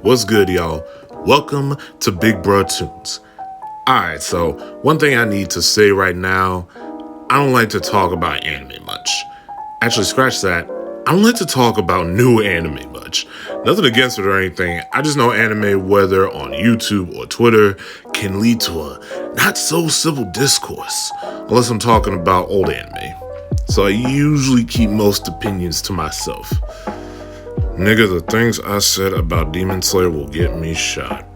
What's good, y'all? Welcome to Big Bruh Tunes. Alright, so one thing I need to say right now, I don't like to talk about anime much. Actually, scratch that. I don't like to talk about new anime much. Nothing against it or anything. I just know anime, whether on YouTube or Twitter, can lead to a not so civil discourse, unless I'm talking about old anime. So I usually keep most opinions to myself. Nigga, the things I said about Demon Slayer will get me shot.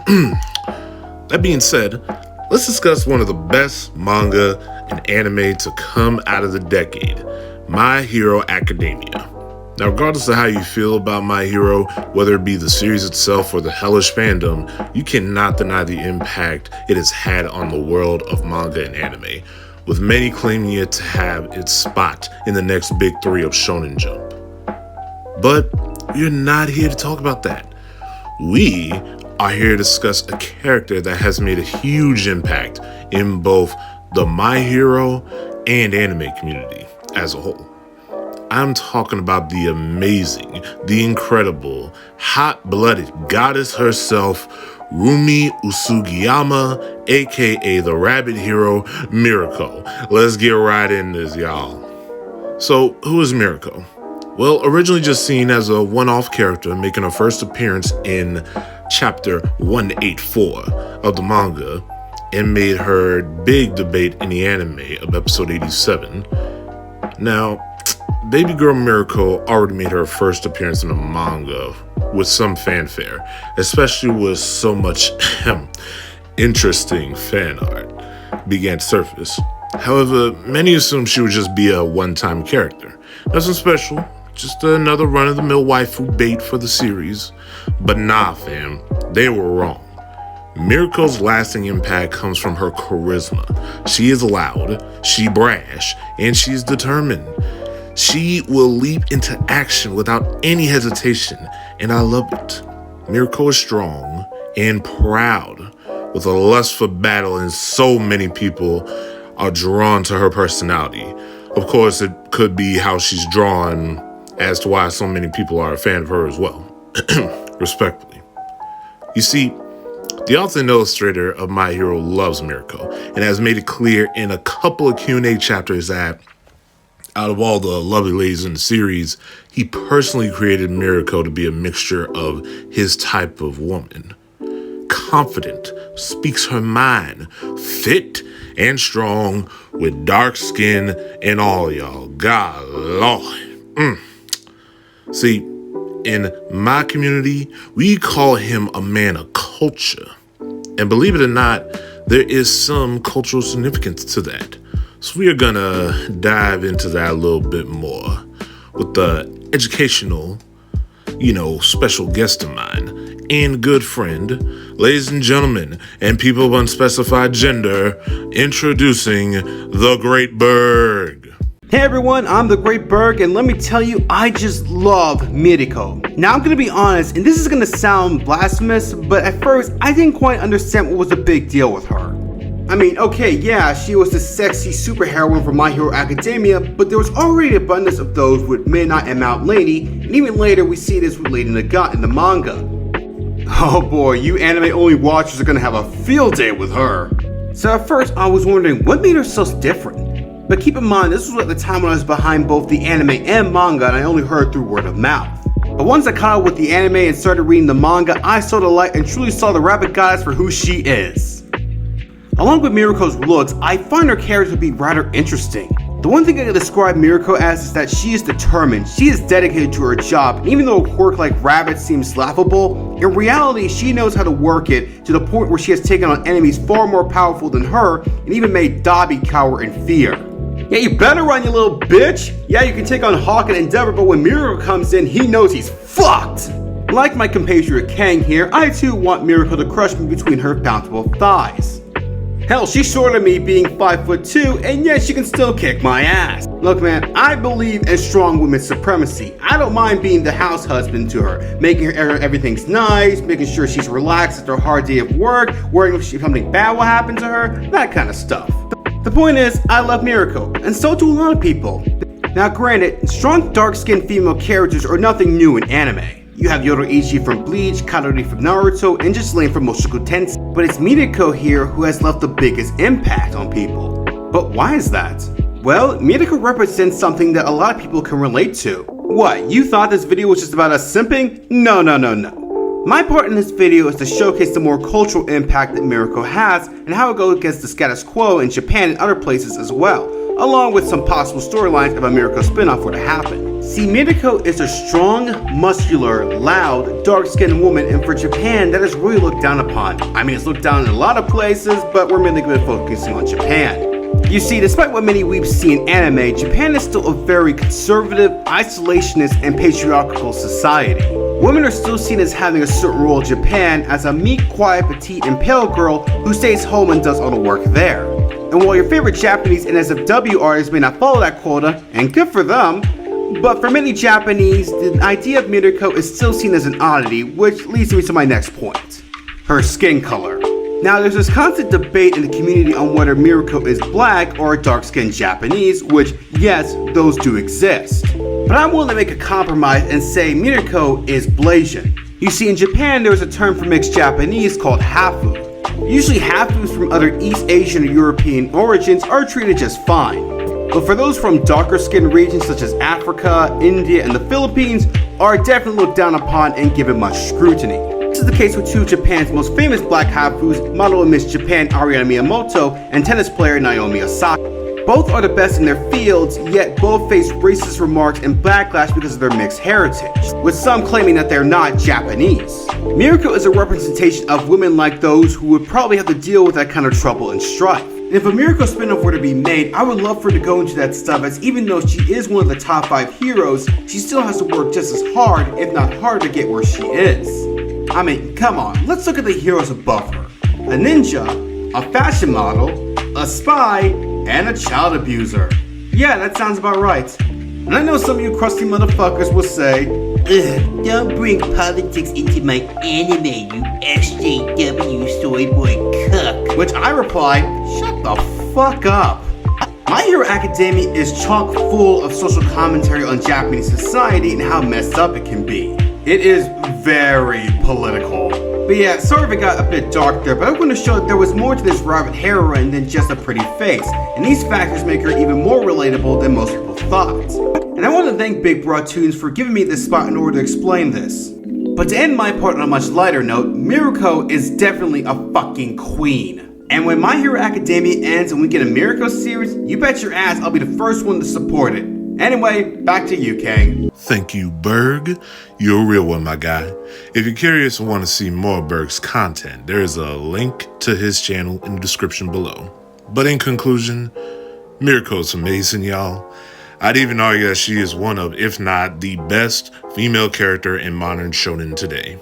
That being said, let's discuss one of the best manga and anime to come out of the decade, My Hero Academia. Now, regardless of how you feel about My Hero, whether it be the series itself or the hellish fandom, you cannot deny the impact it has had on the world of manga and anime, with many claiming it to have its spot in the next big three of Shonen Jump. But we're not here to talk about that. We are here to discuss a character that has made a huge impact in both the My Hero and anime community as a whole. I'm talking about the amazing, the incredible, hot-blooded goddess herself, Rumi Usugiyama, aka the Rabbit Hero, Mirko. Let's get right into this, y'all. So, who is Mirko? Well, originally just seen as a one-off character making her first appearance in chapter 184 of the manga and made her big debate in the anime of episode 87. Now, baby girl Mirko already made her first appearance in the manga with some fanfare, especially with so much interesting fan art began to surface. However, many assumed she would just be a one-time character. Nothing special, just another run-of-the-mill waifu bait for the series. But nah, fam, they were wrong. Mirko's lasting impact comes from her charisma. She is loud, she brash, and she's determined. She will leap into action without any hesitation, and I love it. Mirko is strong and proud, with a lust for battle, and so many people are drawn to her personality. Of course, it could be how she's drawn as to why so many people are a fan of her as well. Respectfully. You see, the author and illustrator of My Hero loves Mirko and has made it clear in a couple of Q&A chapters that out of all the lovely ladies in the series, he personally created Mirko to be a mixture of his type of woman. Confident, speaks her mind, fit and strong, with dark skin and all, y'all. God Lord. See, in my community, we call him a man of culture. And believe it or not, there is some cultural significance to that. So we are gonna dive into that a little bit more with the educational, special guest of mine and good friend, ladies and gentlemen, and people of unspecified gender, introducing TheGreatBurg. Hey everyone, I'm TheGreatBurg, and let me tell you, I just love Mirko. Now I'm gonna be honest, and this is gonna sound blasphemous, but at first I didn't quite understand what was the big deal with her. I mean, okay, yeah, she was the sexy superheroine from My Hero Academia, but there was already an abundance of those with Midnight and Mount Lady, and even later we see this with Lady Nagat in the manga. Oh boy, you anime-only watchers are gonna have a field day with her. So at first I was wondering, what made her so different? But keep in mind, this was at the time when I was behind both the anime and manga, and I only heard through word of mouth. But once I caught up with the anime and started reading the manga, I saw the light and truly saw the rabbit goddess for who she is. Along with Mirko's looks, I find her character to be rather interesting. The one thing I can describe Mirko as is that she is determined, she is dedicated to her job, and even though a quirk like rabbit seems laughable, in reality she knows how to work it to the point where she has taken on enemies far more powerful than her, and even made Dobby cower in fear. Yeah, you better run, you little bitch! Yeah, you can take on Hawk and Endeavor, but when Mirko comes in, he knows he's fucked! Like my compatriot Kang here, I too want Mirko to crush me between her bountiful thighs. Hell, she's shorter than me being 5'2", and yet she can still kick my ass. Look man, I believe in strong women's supremacy. I don't mind being the house husband to her, making her everything's nice, making sure she's relaxed after a hard day of work, worrying if something bad will happen to her, that kind of stuff. The point is, I love Mirko, and so do a lot of people. Now granted, strong dark-skinned female characters are nothing new in anime. You have Yoroichi from Bleach, Karori from Naruto, and just Lane from Mushoku Tensei. But it's Mirko here who has left the biggest impact on people. But why is that? Well, Mirko represents something that a lot of people can relate to. What, you thought this video was just about us simping? No. My part in this video is to showcase the more cultural impact that Mirko has and how it goes against the status quo in Japan and other places as well, along with some possible storylines if a Mirko spinoff were to happen. See, Mirko is a strong, muscular, loud, dark-skinned woman, and for Japan, that is really looked down upon. I mean, it's looked down in a lot of places, but we're mainly good at focusing on Japan. You see, despite what many weebs see in anime, Japan is still a very conservative, isolationist, and patriarchal society. Women are still seen as having a certain role in Japan as a meek, quiet, petite, and pale girl who stays home and does all the work there. And while your favorite Japanese NSFW artists may not follow that quota, and good for them, but for many Japanese, the idea of Mirko is still seen as an oddity, which leads me to my next point. Her skin color. Now, there's this constant debate in the community on whether Mirko is black or dark-skinned Japanese, which, yes, those do exist. But I'm willing to make a compromise and say Mirko is Blasian. You see, in Japan, there is a term for mixed Japanese called hafu. Usually, hafus from other East Asian or European origins are treated just fine. But for those from darker-skinned regions such as Africa, India, and the Philippines, are definitely looked down upon and given much scrutiny. This is the case with two of Japan's most famous black hafus, model and Miss Japan Ariana Miyamoto and tennis player Naomi Osaka. Both are the best in their fields, yet both face racist remarks and backlash because of their mixed heritage, with some claiming that they're not Japanese. Mirko is a representation of women like those who would probably have to deal with that kind of trouble and strife. And if a Mirko spin-off were to be made, I would love for her to go into that stuff, as even though she is one of the top 5 heroes, she still has to work just as hard, if not harder, to get where she is. I mean, come on, let's look at the heroes above her. A ninja, a fashion model, a spy, and a child abuser. Yeah, that sounds about right. And I know some of you crusty motherfuckers will say, "Ugh, don't bring politics into my anime, you SJW soyboy cuck." Which I reply, shut the fuck up. My Hero Academia is chock full of social commentary on Japanese society and how messed up it can be. It is very political. But yeah, sorry if it got a bit dark there, but I'm going to show that there was more to this rabbit heroine than just a pretty face, and these factors make her even more relatable than most people thought. And I want to thank Big Bro Tunes for giving me this spot in order to explain this. But to end my part on a much lighter note, Mirko is definitely a fucking queen. And when My Hero Academia ends and we get a Mirko series, you bet your ass I'll be the first one to support it. Anyway, back to you, Kang. Thank you, Berg. You're a real one, my guy. If you're curious and want to see more of Berg's content, there is a link to his channel in the description below. But in conclusion, Mirko's amazing, y'all. I'd even argue that she is one of, if not the best female character in modern shonen today.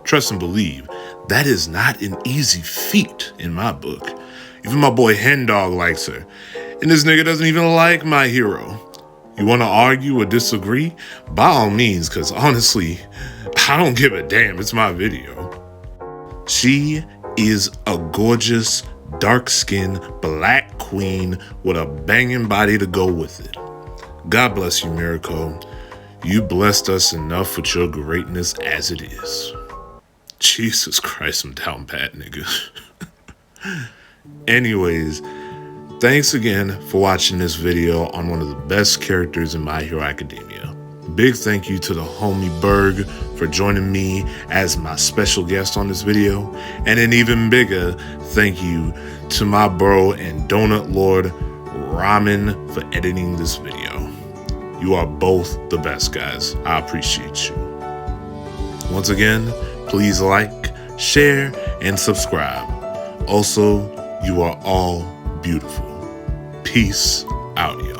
Trust and believe, that is not an easy feat in my book. Even my boy Hendog likes her, and this nigga doesn't even like my hero. You want to argue or disagree? By all means, because honestly, I don't give a damn. It's my video. She is a gorgeous, dark-skinned, black queen with a banging body to go with it. God bless you, Mirko. You blessed us enough with your greatness as it is. Jesus Christ, I'm down pat, nigga. Anyways, thanks again for watching this video on one of the best characters in My Hero Academia. Big thank you to the homie Berg for joining me as my special guest on this video. And an even bigger thank you to my bro and Donut Lord Ramen for editing this video. You are both the best, guys. I appreciate you. Once again, please like, share, and subscribe. Also, you are all beautiful. Peace out, y'all.